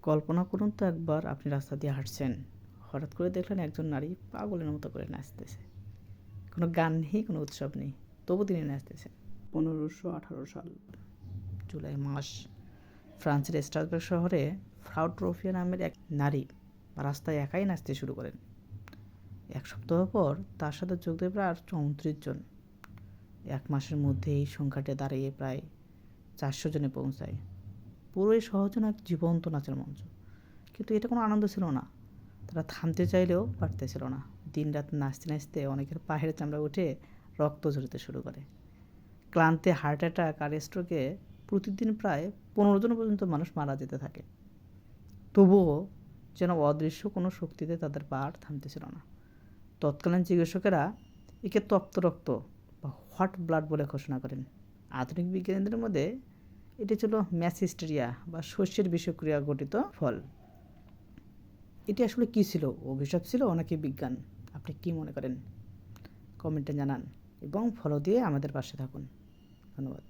কল্পনা করুন তো একবার আপনি রাস্তা দিয়ে হাঁটছেন, হঠাৎ করে দেখলেন একজন নারী পাগলের মতো করে নাচতেছে। কোনো গান নেই, কোনো উৎসব নেই, তবু তিনি নাচতেছেন। 1518 সাল, জুলাই মাস, ফ্রান্সের স্ট্রাসবার্গ শহরে ফ্রাউ ট্রফিয়া নামের এক নারী রাস্তায় একাই নাচতে শুরু করেন। এক সপ্তাহ পর তার সাথে যোগ দেয় প্রায় 34 জন। এক মাসের মধ্যে এই সংখ্যাটি দাঁড়িয়ে প্রায় 400 জনে পৌঁছায়। পুরো এই শহর যেন এক জীবন্ত নাচের মঞ্চ। কিন্তু এটা কোনো আনন্দ ছিল না, তারা থামতে চাইলেও পারতেছিল না। দিন রাত নাচতে নাচতে অনেকের পায়ের চামড়া উঠে রক্ত ঝরতে শুরু করে। ক্লান্তি, হার্ট অ্যাটাক আর স্ট্রোকে প্রতিদিন প্রায় 15 জন পর্যন্ত মানুষ মারা যেতে থাকে। তবুও যেন অদৃশ্য কোনো শক্তিতে তাদের পা আর থামতেছিল না। তৎকালীন চিকিৎসকেরা একে তপ্ত রক্ত বা হট ব্লাড বলে ঘোষণা করেন। আধুনিক বিজ্ঞানীদের মধ্যে এটি ছিল ম্যাস হিস্টেরিয়া বা শস্যের বিষক্রিয়া গঠিত ফল। এটি আসলে কী ছিল? অভিশাপ ছিল নাকি বিজ্ঞান? আপনি কি মনে করেন? কমেন্টে জানান এবং ফলো দিয়ে আমাদের পাশে থাকুন। ধন্যবাদ।